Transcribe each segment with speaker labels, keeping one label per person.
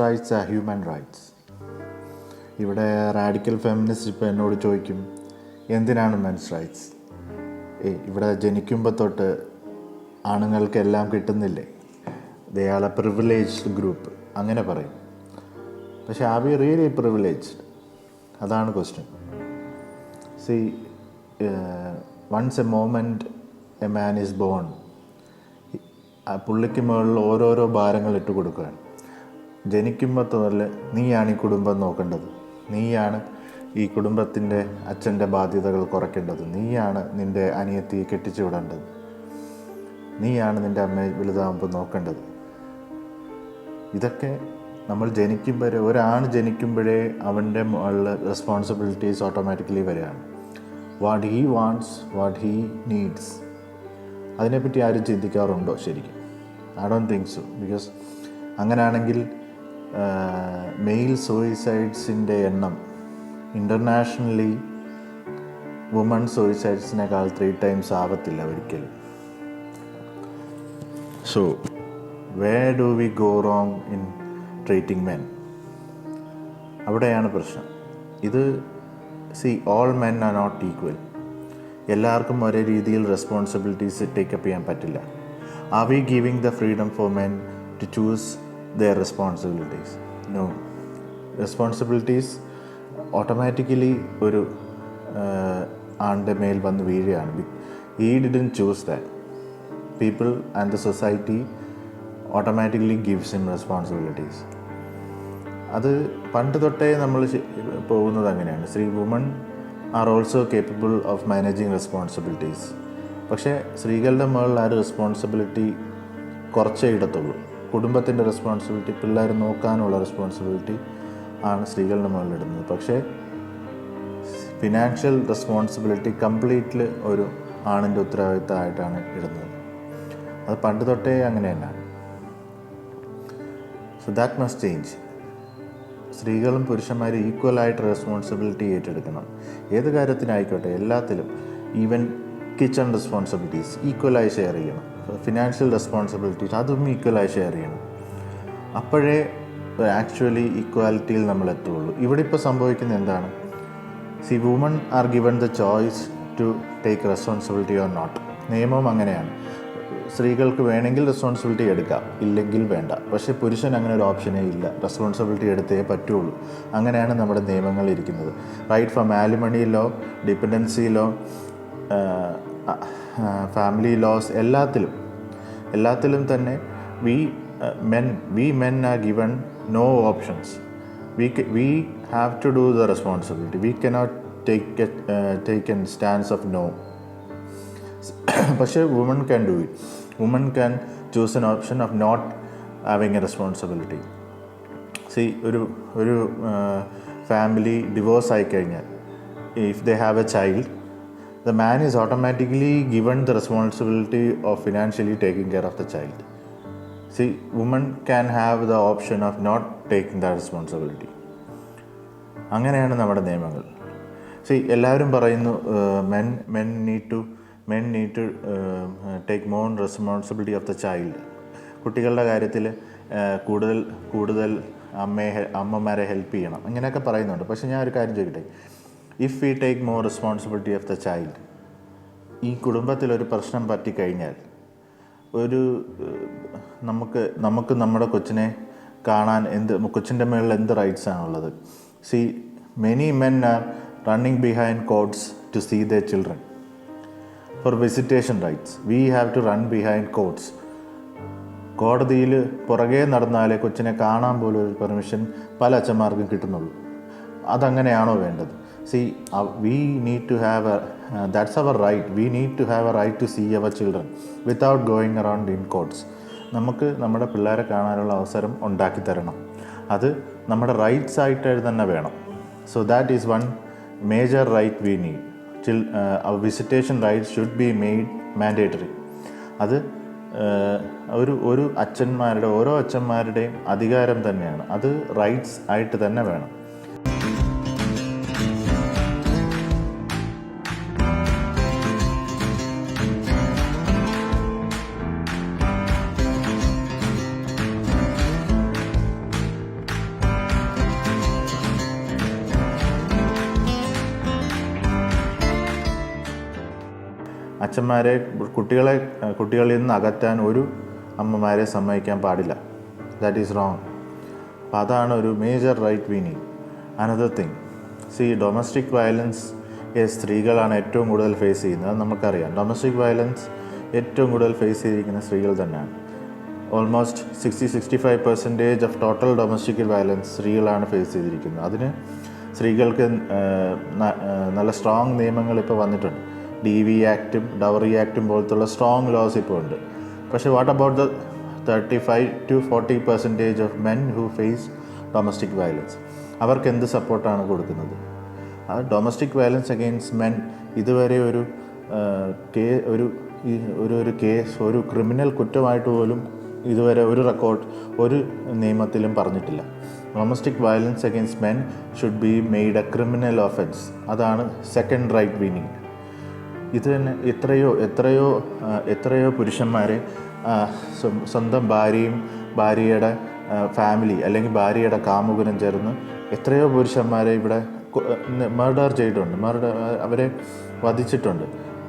Speaker 1: Rights are human rights. ഇവിടെ radical feminist ഇപ്പോൾ എന്നോട് ചോദിക്കും, എന്തിനാണ് മെൻസ് റൈറ്റ്സ്? ഇവിടെ ജനിക്കുമ്പോൾ തൊട്ട് ആണുങ്ങൾക്കെല്ലാം കിട്ടുന്നില്ലേ? They are a privileged group അങ്ങനെ പറയും. പക്ഷേ ആർ വി റിയലി പ്രിവിലേജ്ഡ്? അതാണ് question. See, once a moment a man is born, പുള്ളിക്ക് മുകളിൽ ഓരോരോ ഭാരങ്ങൾ ഇട്ട് കൊടുക്കുകയാണ്. ജനിക്കുമ്പോൾ മുതൽ നീയാണ് ഈ കുടുംബം നോക്കേണ്ടത്, നീയാണ് ഈ കുടുംബത്തിൻ്റെ അച്ഛൻ്റെ ബാധ്യതകൾ കുറയ്ക്കേണ്ടത്, നീയാണ് നിൻ്റെ അനിയത്തിയെ കെട്ടിച്ചു വിടേണ്ടത്, നീയാണ് നിൻ്റെ അമ്മയെ വലുതാകുമ്പോൾ നോക്കേണ്ടത്. ഇതൊക്കെ നമ്മൾ ജനിക്കുമ്പോഴേ, ഒരാണ് ജനിക്കുമ്പോഴേ അവൻ്റെ മുകളിൽ റെസ്പോൺസിബിലിറ്റീസ് ഓട്ടോമാറ്റിക്കലി വരികയാണ്. What he wants, what he needs, അതിനെപ്പറ്റി ആരും ചിന്തിക്കാറുണ്ടോ? ശരിക്കും I don't think so. Because അങ്ങനെയാണെങ്കിൽ മെയിൽ സൂയിസൈഡ്സിൻ്റെ എണ്ണം ഇൻ്റർനാഷണലി വുമൺ സൂയിസൈഡ്സിനേക്കാൾ 3 times ആവത്തില്ല ഒരിക്കലും. So where do we go wrong in treating men? അവിടെയാണ് പ്രശ്നം. ഇത് all men are not equal. എല്ലാവർക്കും ഒരേ രീതിയിൽ റെസ്പോൺസിബിലിറ്റീസ് ടേക്കപ്പ് ചെയ്യാൻ പറ്റില്ല. Are we giving the freedom for men to choose their responsibilities? No. Responsibilities automatically ഒരു ആണിൻ്റെ മേൽ വന്ന് വീഴുകയാണ്. He didn't choose that. People and the society automatically gives him responsibilities. അത് പണ്ട് തൊട്ടേ നമ്മൾ പോകുന്നത് അങ്ങനെയാണ്. Woman are also capable of managing responsibilities. പക്ഷേ സ്ത്രീകളുടെ മുകളിൽ ആ ഒരു റെസ്പോൺസിബിലിറ്റി കുറച്ചേ ഇടത്തുള്ളൂ. കുടുംബത്തിൻ്റെ റെസ്പോൺസിബിലിറ്റി, പിള്ളേർ നോക്കാനുള്ള റെസ്പോൺസിബിലിറ്റി ആണ് സ്ത്രീകളുടെ മുകളിലിടുന്നത്. പക്ഷേ ഫിനാൻഷ്യൽ റെസ്പോൺസിബിലിറ്റി കംപ്ലീറ്റ്ലി ഒരു ആണിൻ്റെ ഉത്തരവാദിത്തമായിട്ടാണ് ഇടുന്നത്. അത് പണ്ട് തൊട്ടേ അങ്ങനെ തന്നെയാണ്. So that must change. സ്ത്രീകളും പുരുഷന്മാരും ഈക്വലായിട്ട് റെസ്പോൺസിബിലിറ്റി ഏറ്റെടുക്കണം. ഏത് കാര്യത്തിനായിക്കോട്ടെ, എല്ലാത്തിലും. ഈവൻ കിച്ചൺ റെസ്പോൺസിബിലിറ്റീസ് ഈക്വലായി ഷെയർ ചെയ്യണം. ഫിനാൻഷ്യൽ റെസ്പോൺസിബിലിറ്റീസ് അതും ഈക്വലായി ഷെയർ ചെയ്യണം. അപ്പോഴേ ആക്ച്വലി ഈക്വാലിറ്റിയിൽ നമ്മൾ എത്തുകയുള്ളൂ. ഇവിടെ ഇപ്പോൾ സംഭവിക്കുന്നത് എന്താണ്? Woman are given the choice to take responsibility or not. നിയമം അങ്ങനെയാണ്. സ്ത്രീകൾക്ക് വേണമെങ്കിൽ റെസ്പോൺസിബിലിറ്റി എടുക്കാം, ഇല്ലെങ്കിൽ വേണ്ട. പക്ഷേ പുരുഷൻ അങ്ങനെ ഒരു ഓപ്ഷനേ ഇല്ല. റെസ്പോൺസിബിലിറ്റി എടുത്തേ പറ്റുള്ളൂ. അങ്ങനെയാണ് നമ്മുടെ നിയമങ്ങൾ ഇരിക്കുന്നത്. Right from alimony law, dependency law, family laws, എല്ലാത്തിലും തന്നെ we men are given no options. We have to do the responsibility. We cannot take a stance of no. പക്ഷേ women can do it. Women can choose an option of not having a responsibility. See, ഒരു family divorce ആയിക്കഴിഞ്ഞാൽ, if they have a child, the man is automatically given the responsibility of financially taking care of the child. See, women can have the option of not taking that responsibility. അങ്ങനെയാണ് നമ്മുടെ നിയമങ്ങൾ. എല്ലാവരും പറയുന്നു men need to take more responsibility of the child. കുട്ടികളുടെ കാര്യത്തിൽ കൂടുതൽ അമ്മമാരെ help ചെയ്യണം, അങ്ങനെയൊക്കെ പറയുന്നുണ്ട്. പക്ഷേ ഞാൻ ഒരു കാര്യം ചോദിക്കട്ടെ, if we take more responsibility of the child, ഈ കുടുംബത്തിലൊരു പ്രശ്നം പറ്റിക്കഴിഞ്ഞാൽ നമുക്ക് നമ്മുടെ കൊച്ചിനെ കാണാൻ കൊച്ചിൻ്റെ മേളിൽ എന്ത് റൈറ്റ്സ് ആണുള്ളത്? Many men are running behind courts to see their children for visitation rights. We have to run behind courts. കോടതിയിൽ പുറകെ നടന്നാലേ കൊച്ചിനെ കാണാൻ പോലും ഒരു പെർമിഷൻ പല അച്ഛന്മാർക്കും കിട്ടുന്നുള്ളൂ. അതങ്ങനെയാണോ വേണ്ടത്? we need to have that's our right. We need to have a right to see our children without going around in courts. നമുക്ക് നമ്മുടെ പിള്ളേരെ കാണാനുള്ള അവസരം ഉണ്ടാക്കി തരണം. അത് നമ്മുടെ റൈറ്റ്സ് ആയിട്ട് തന്നെ വേണം. So that is one major right we need. our visitation rights should be made mandatory. അത് ഓരോ അച്ഛന്മാരുടെയും അധികാരം തന്നെയാണ്. അത് റൈറ്റ്സ് ആയിട്ട് തന്നെ വേണം. അച്ഛന്മാരെ കുട്ടികളിൽ നിന്ന് അകറ്റാൻ ഒരു അമ്മമാരെ സമ്മതിക്കാൻ പാടില്ല. That is wrong. അപ്പം അതാണ് ഒരു major right we need. Another thing, domestic violence സ്ത്രീകളാണ് ഏറ്റവും കൂടുതൽ ഫേസ് ചെയ്യുന്നത്. അത് നമുക്കറിയാം. ഡൊമസ്റ്റിക് വയലൻസ് ഏറ്റവും കൂടുതൽ ഫേസ് ചെയ്തിരിക്കുന്ന സ്ത്രീകൾ തന്നെയാണ്. Almost 60-65% of total domestic violence സ്ത്രീകളാണ് ഫേസ് ചെയ്തിരിക്കുന്നത്. അതിന് സ്ത്രീകൾക്ക് നല്ല സ്ട്രോങ് നിയമങ്ങൾ ഇപ്പോൾ വന്നിട്ടുണ്ട്. DV ആക്റ്റും ഡൗറി ആക്റ്റും പോലത്തുള്ള സ്ട്രോങ് ലോസ് ഇപ്പോൾ ഉണ്ട്. പക്ഷേ what about the 35-40% of men who face domestic violence? അവർക്ക് എന്ത് സപ്പോർട്ടാണ് കൊടുക്കുന്നത്? ആ ഡൊമസ്റ്റിക് വയലൻസ് അഗെയിൻസ്റ്റ് മെൻ ഇതുവരെ ഒരു കേസ്, ഒരു ക്രിമിനൽ കുറ്റമായിട്ട് പോലും ഇതുവരെ ഒരു റെക്കോർഡ്, ഒരു നിയമത്തിലും പറഞ്ഞിട്ടില്ല. Domestic violence against men should be made A criminal offence. അതാണ് സെക്കൻഡ് റൈറ്റ് വി നീഡ്. ഇത് തന്നെ എത്രയോ പുരുഷന്മാരെ സ്വന്തം ഭാര്യയുടെ ഫാമിലി അല്ലെങ്കിൽ ഭാര്യയുടെ കാമുകനും ചേർന്ന് എത്രയോ പുരുഷന്മാരെ ഇവിടെ മർഡർ ചെയ്തിട്ടുണ്ട്, അവരെ വധിച്ചിട്ടുണ്ട്.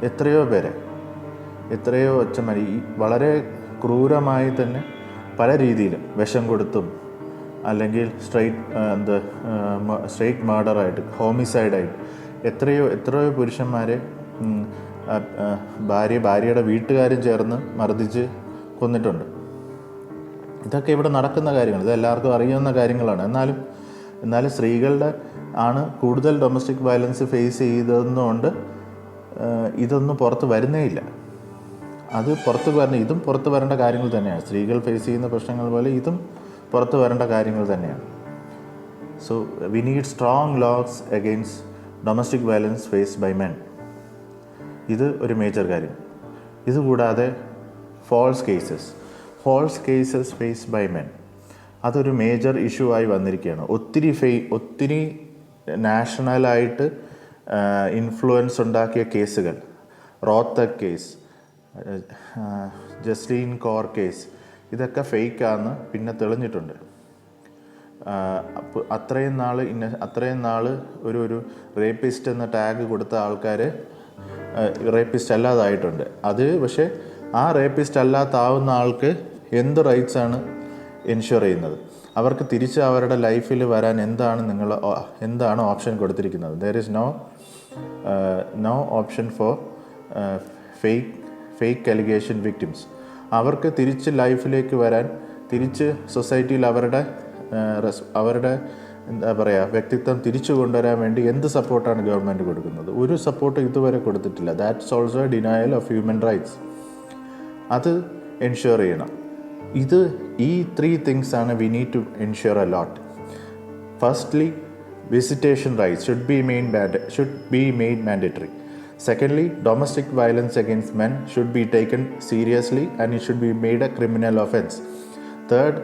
Speaker 1: എത്രയോ അച്ഛന്മാർ വളരെ ക്രൂരമായി തന്നെ പല രീതിയിലും വിഷം കൊടുത്തും അല്ലെങ്കിൽ സ്ട്രേറ്റ് മർഡറായിട്ട്, ഹോമിസൈഡായിട്ട് എത്രയോ പുരുഷന്മാരെ ഭാര്യയുടെ വീട്ടുകാരും ചേർന്ന് മർദ്ദിച്ച് കൊന്നിട്ടുണ്ട്. ഇതൊക്കെ ഇവിടെ നടക്കുന്ന കാര്യങ്ങൾ, ഇത് എല്ലാവർക്കും അറിയാവുന്ന കാര്യങ്ങളാണ്. എന്നാലും സ്ത്രീകളുടെ ആണ് കൂടുതൽ ഡൊമസ്റ്റിക് വയലൻസ് ഫേസ് ചെയ്തതെന്നുകൊണ്ട് ഇതൊന്നും പുറത്ത് വരുന്നേ ഇല്ല. ഇതും പുറത്ത് വരേണ്ട കാര്യങ്ങൾ തന്നെയാണ്. സ്ത്രീകൾ ഫേസ് ചെയ്യുന്ന പ്രശ്നങ്ങൾ പോലെ ഇതും പുറത്ത് വരേണ്ട കാര്യങ്ങൾ തന്നെയാണ്. So we need strong laws against domestic violence faced by men. ഇത് ഒരു മേജർ കാര്യം. ഇതുകൂടാതെ false cases faced by men, അതൊരു മേജർ ഇഷ്യൂ ആയി വന്നിരിക്കുകയാണ്. ഒത്തിരി നാഷണലായിട്ട് ഇൻഫ്ലുവൻസ് ഉണ്ടാക്കിയ കേസുകൾ, റോത്തക് കേസ്, ജസ്ലീൻ കൗർ കേസ്, ഇതൊക്കെ ഫേക്കാന്ന് പിന്നെ തെളിഞ്ഞിട്ടുണ്ട്. അത്രയും നാൾ ഒരു റേപ്പിസ്റ്റ് എന്ന ടാഗ് കൊടുത്ത ആൾക്കാർ റേപ്പിസ്റ്റ് അല്ലാതായിട്ടുണ്ട്. അത് പക്ഷേ ആ റേപ്പിസ്റ്റ് അല്ലാത്താവുന്ന ആൾക്ക് എന്ത് റൈറ്റ്സാണ് എൻഷുർ ചെയ്യുന്നത്? അവർക്ക് തിരിച്ച് അവരുടെ ലൈഫിൽ വരാൻ എന്താണ് ഓപ്ഷൻ കൊടുത്തിരിക്കുന്നത്? There is no option for fake allegation victims. അവർക്ക് തിരിച്ച് ലൈഫിലേക്ക് വരാൻ, തിരിച്ച് സൊസൈറ്റിയിൽ അവരുടെ എന്താ പറയുക, വ്യക്തിത്വം തിരിച്ചു കൊണ്ടുവരാൻ വേണ്ടി എന്ത് സപ്പോർട്ടാണ് ഗവൺമെൻറ് കൊടുക്കുന്നത്? ഒരു സപ്പോർട്ട് ഇതുവരെ കൊടുത്തിട്ടില്ല. That's also a denial of human rights. അത് എൻഷുർ ചെയ്യണം. ഈ 3 things ആണ് we need to ensure a lot. Firstly, visitation rights should be made mandatory. Secondly, domestic violence against men should be taken seriously and it should be made a criminal offense. Third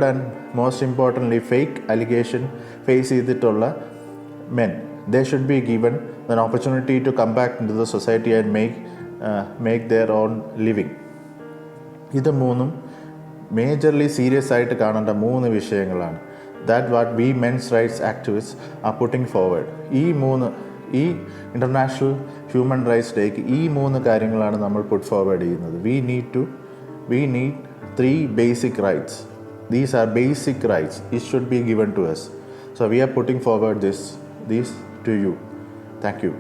Speaker 1: and most importantly, fake allegation face ചെയ്തിട്ടുള്ള men, they should be given an opportunity to come back into the society and make their own living. ഇത് മൂന്നും majorly serious ആയിട്ട് കാണേണ്ട 3 വിഷയങ്ങളാണ്. That what we men's rights activist R putting forward. ഈ international human rights ഡേക്ക് ഈ 3 കാര്യങ്ങളാണ് നമ്മൾ put forward ചെയ്യുന്നത്. We need 3 basic rights. These are basic rights. It should be given to us. So we are putting forward these to you. Thank you.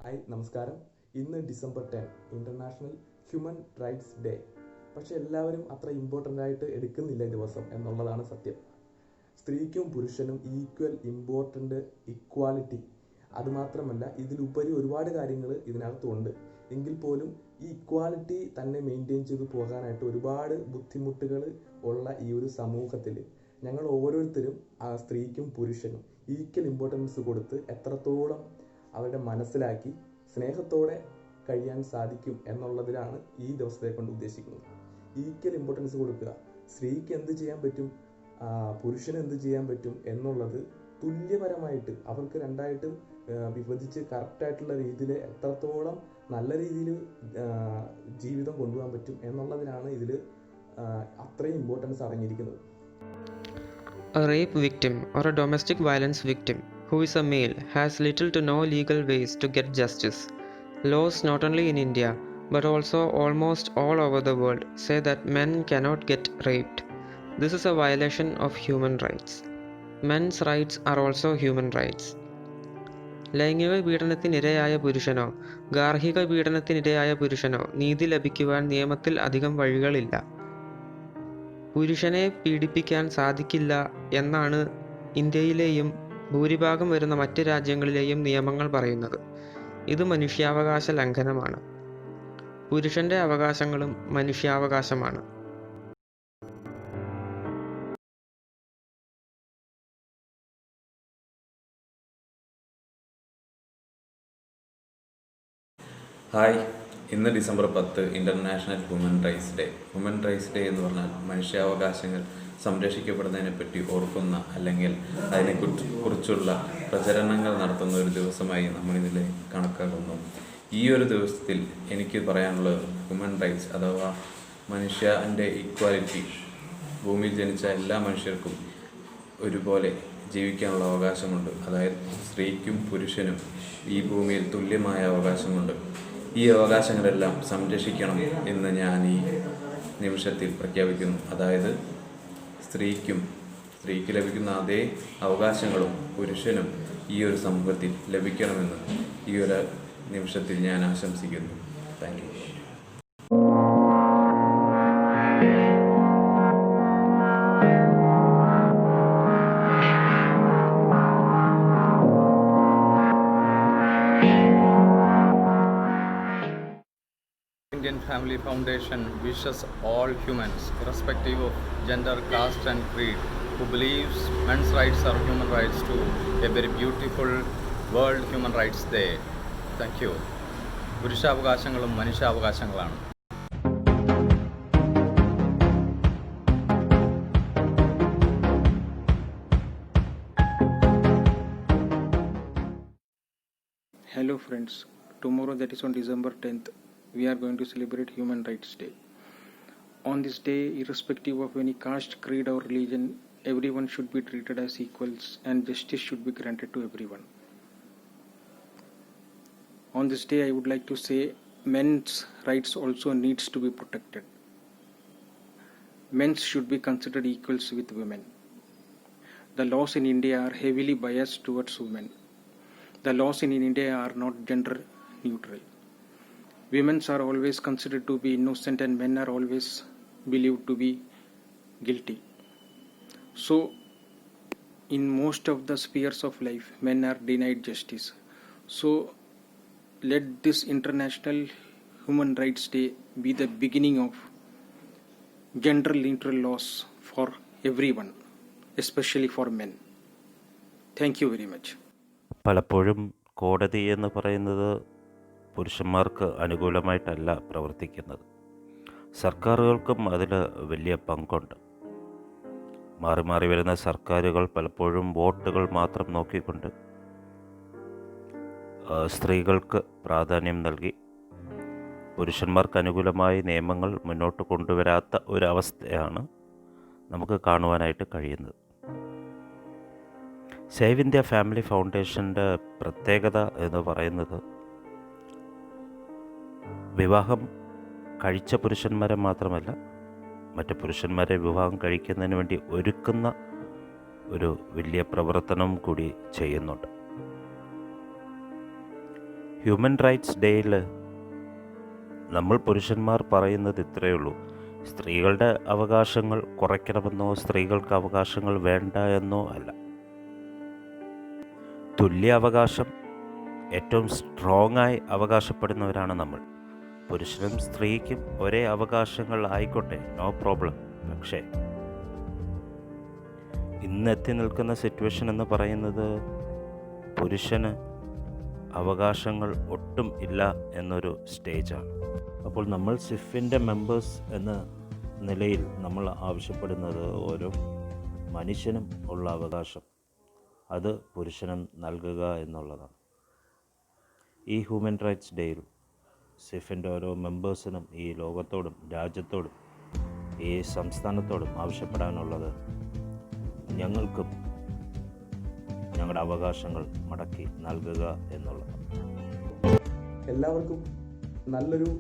Speaker 2: Hi, നമസ്കാരം. ഇന്ന് December 10 international human rights day. പക്ഷെ എല്ലാവരും അത്ര important ആയിട്ട് എടുക്കുന്നില്ല ഈ ദിവസം എന്നുള്ളതാണ് സത്യം. സ്ത്രീക്കും പുരുഷനും ഈക്വൽ ഇമ്പോർട്ടൻ്റ്, ഇക്വാലിറ്റി, അതുമാത്രമല്ല ഇതിലുപരി ഒരുപാട് കാര്യങ്ങൾ ഇതിനകത്തുണ്ട്. എങ്കിൽ പോലും ഈ ഇക്വാലിറ്റി തന്നെ മെയിൻറ്റെയിൻ ചെയ്ത് പോകാനായിട്ട് ഒരുപാട് ബുദ്ധിമുട്ടുകൾ ഉള്ള ഈ ഒരു സമൂഹത്തിൽ ഞങ്ങൾ ഓരോരുത്തരും ആ സ്ത്രീക്കും പുരുഷനും ഈക്വൽ ഇമ്പോർട്ടൻസ് കൊടുത്ത് എത്രത്തോളം അവരുടെ മനസ്സിലാക്കി സ്നേഹത്തോടെ കഴിയാൻ സാധിക്കും എന്നുള്ളതിലാണ് ഈ ദിവസത്തെ കൊണ്ട് ഉദ്ദേശിക്കുന്നത്. ഈക്വൽ ഇമ്പോർട്ടൻസ് കൊടുക്കുക. സ്ത്രീക്ക് എന്ത് ചെയ്യാൻ പറ്റും, പുരുഷന് എന്ത് ചെയ്യാൻ പറ്റും എന്നുള്ളത് തുല്യപരമായിട്ട് അവർക്ക് രണ്ടായിട്ടും വിഭജിച്ച് കറക്റ്റായിട്ടുള്ള രീതിയിൽ എത്രത്തോളം നല്ല രീതിയിൽ ജീവിതം കൊണ്ടുപോകാൻ പറ്റും എന്നുള്ളതിനാണ് ഇതിൽ അത്രയും ഇമ്പോർട്ടൻസ് അടങ്ങിയിരിക്കുന്നത്.
Speaker 3: A rape victim or a domestic violence victim who is a male has little to no legal ways to get justice. Laws not only in India but also almost all over the world say that men cannot get raped. This is a violation of human rights. Men's rights are also human rights. ലൈംഗിക പീഡനത്തിനിരയായ പുരുഷനോ ഗാർഹിക പീഡനത്തിനിരയായ പുരുഷനോ നീതി ലഭിക്കുവാൻ നിയമത്തിൽ അധികം വഴികളില്ല. പുരുഷനെ പീഡിപ്പിക്കാൻ സാധിക്കില്ല എന്നാണ് ഇന്ത്യയിലെയും ഭൂരിഭാഗം വരുന്ന മറ്റ് രാജ്യങ്ങളിലെയും നിയമങ്ങൾ പറയുന്നത്. ഇത് മനുഷ്യാവകാശ ലംഘനമാണ്. പുരുഷന്റെ അവകാശങ്ങളും മനുഷ്യാവകാശമാണ്.
Speaker 4: ഹായ്, ഇന്ന് December 10 international human rights day. Human rights day എന്ന് പറഞ്ഞാൽ മനുഷ്യാവകാശങ്ങൾ സംരക്ഷിക്കപ്പെടുന്നതിനെ പറ്റി ഓർക്കുന്ന അല്ലെങ്കിൽ അതിനെക്കുറിച്ചുള്ള പ്രചരണങ്ങൾ നടത്തുന്ന ഒരു ദിവസമായി നമ്മളിതിൽ കണക്കാക്കുന്നു. ഈ ഒരു ദിവസത്തിൽ എനിക്ക് പറയാനുള്ളത് ഹ്യൂമൻ റൈറ്റ്സ് അഥവാ മനുഷ്യൻ്റെ ഈക്വാലിറ്റി. ഭൂമിയിൽ ജനിച്ച എല്ലാ മനുഷ്യർക്കും ഒരുപോലെ ജീവിക്കാനുള്ള അവകാശമുണ്ട്. അതായത് സ്ത്രീക്കും പുരുഷനും ഈ ഭൂമിയിൽ തുല്യമായ അവകാശമുണ്ട്. ഈ അവകാശങ്ങളെല്ലാം സംരക്ഷിക്കണം എന്ന് ഞാൻ ഈ നിമിഷത്തിൽ പ്രഖ്യാപിക്കുന്നു. അതായത് സ്ത്രീക്ക് ലഭിക്കുന്ന അതേ അവകാശങ്ങളും പുരുഷനും ഈ ഒരു സമൂഹത്തിൽ ലഭിക്കണമെന്ന് ഈ ഒരു നിമിഷത്തിൽ ഞാൻ ആശംസിക്കുന്നു. Thank U.
Speaker 5: Indian Family Foundation wishes all humans, irrespective of gender, caste and creed, who believes men's rights are human rights too, a very beautiful World Human Rights Day. Thank you. പുരുഷാവകാശങ്ങളും മനുഷ്യാവകാശങ്ങളാണ്.
Speaker 6: Hello friends, tomorrow, that is on December 10th, we are going to celebrate Human Rights Day. On this day, irrespective of any caste, creed or religion, everyone should be treated as equals and justice should be granted to everyone. On this day, I would like to say men's rights also needs to be protected. Men should be considered equals with women. The laws in India are heavily biased towards women. The laws in India are not gender neutral. Women are always considered to be innocent and men are always believed to be guilty. So, in most of the spheres of life, men are denied justice. So, let this International Human Rights Day be the beginning of gender neutral laws for everyone, especially for men. Thank you very much.
Speaker 7: പലപ്പോഴും കോടതി എന്ന് പറയുന്നത് പുരുഷന്മാർക്ക് അനുകൂലമായിട്ടല്ല പ്രവർത്തിക്കുന്നത്. സർക്കാരുകൾക്കും അതിൽ വലിയ പങ്കുണ്ട്. മാറി മാറി വരുന്ന സർക്കാരുകൾ പലപ്പോഴും വോട്ടുകൾ മാത്രം നോക്കിക്കൊണ്ട് സ്ത്രീകൾക്ക് പ്രാധാന്യം നൽകി പുരുഷന്മാർക്ക് അനുകൂലമായി നിയമങ്ങൾ മുന്നോട്ട് കൊണ്ടുവരാത്ത ഒരവസ്ഥയാണ് നമുക്ക് കാണുവാനായിട്ട് കഴിയുന്നത്. സേവ് ഇന്ത്യ ഫാമിലി ഫൗണ്ടേഷൻ്റെ പ്രത്യേകത എന്ന് പറയുന്നത് വിവാഹം കഴിച്ച പുരുഷന്മാരെ മാത്രമല്ല, മറ്റ് പുരുഷന്മാരെ വിവാഹം കഴിക്കുന്നതിന് വേണ്ടി ഒരുക്കുന്ന ഒരു വലിയ പ്രവർത്തനം കൂടി ചെയ്യുന്നുണ്ട്. ഹ്യൂമൻ റൈറ്റ്സ് ഡേയിൽ നമ്മൾ പുരുഷന്മാർ പറയുന്നത് ഇത്രയേ ഉള്ളൂ: സ്ത്രീകളുടെ അവകാശങ്ങൾ കുറയ്ക്കണമെന്നോ സ്ത്രീകൾക്ക് അവകാശങ്ങൾ വേണ്ട എന്നോ അല്ല. തുല്യ അവകാശം ഏറ്റവും സ്ട്രോങ്ങായി അവകാശപ്പെടുന്നവരാണ് നമ്മൾ. പുരുഷനും സ്ത്രീക്കും ഒരേ അവകാശങ്ങൾ ആയിക്കോട്ടെ, നോ പ്രോബ്ലം. പക്ഷേ ഇന്നെത്തി നിൽക്കുന്ന സിറ്റുവേഷൻ എന്ന് പറയുന്നത് പുരുഷന് അവകാശങ്ങൾ ഒട്ടും ഇല്ല എന്നൊരു സ്റ്റേജാണ്. അപ്പോൾ നമ്മൾ സിഫിൻ്റെ മെമ്പേഴ്സ് എന്ന നിലയിൽ നമ്മൾ ആവശ്യപ്പെടുന്നത് ഓരോ മനുഷ്യനും ഉള്ള അവകാശം അത് പുരുഷനും നൽകുക എന്നുള്ളതാണ്. ഈ ഹ്യൂമൻ റൈറ്റ്സ് ഡേയിൽ സിഫിൻ്റെ ഓരോ മെമ്പേഴ്സിനും ഈ ലോകത്തോടും രാജ്യത്തോടും ഈ സംസ്ഥാനത്തോടും ആവശ്യപ്പെടാനുള്ളത് ഞങ്ങൾക്കും ഞങ്ങളുടെ അവകാശങ്ങൾ മടക്കി നൽകുക എന്നുള്ളതാണ്.
Speaker 2: എല്ലാവർക്കും നല്ലൊരു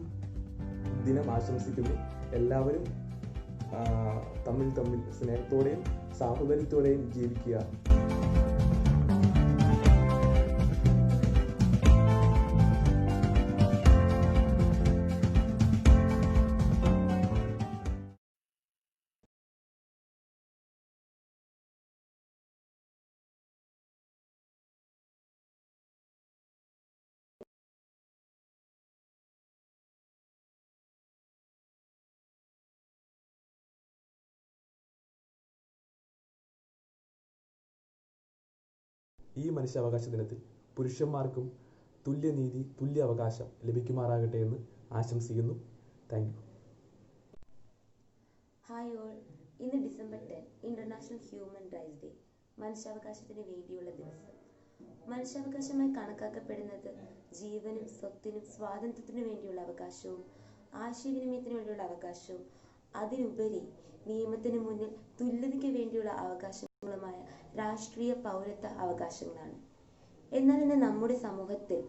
Speaker 2: ദിനം ആശംസിക്കുന്നു. എല്ലാവരും തമ്മിൽ സ്നേഹത്തോടെയും സാഹോദര്യത്തോടെയും ജീവിക്കുക. ഈ മനുഷ്യാവകാശ ദിനത്തിൽ പുരുഷന്മാർക്കും തുല്യനീതി, തുല്യ അവകാശം ലഭിക്കുമാറാകട്ടെ എന്ന് ആശംസിക്കുന്നു. Thank you.
Speaker 8: ഹായ് ഓൾ, ഇന്ന് December 10 international human rights day, മനുഷ്യാവകാശത്തിന് വേണ്ടിയുള്ള ദിവസം. മനുഷ്യാവകാശമായി കണക്കാക്കപ്പെടുന്നത് ജീവനും സ്വത്തിനും സ്വാതന്ത്ര്യത്തിനു വേണ്ടിയുള്ള അവകാശവും ആശയവിനിമയത്തിന് വേണ്ടിയുള്ള അവകാശവും അതിനുപരി നിയമത്തിന് മുന്നിൽ തുല്യതയ്ക്ക് വേണ്ടിയുള്ള അവകാശങ്ങളുമായ രാഷ്ട്രീയ പൗരത്വ അവകാശങ്ങളാണ്. എന്നാൽ ഇന്ന് നമ്മുടെ സമൂഹത്തിൽ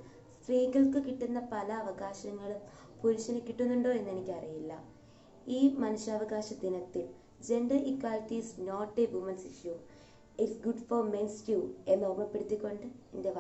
Speaker 8: സ്ത്രീകൾക്ക് കിട്ടുന്ന പല അവകാശങ്ങളും പുരുഷന് കിട്ടുന്നുണ്ടോ എന്ന് എനിക്കറിയില്ല. ഈ മനുഷ്യാവകാശ ദിനത്തിൽ gender equality is not a woman's issue, it's good for men's too എന്ന് ഓർമ്മപ്പെടുത്തിക്കൊണ്ട് എൻ്റെ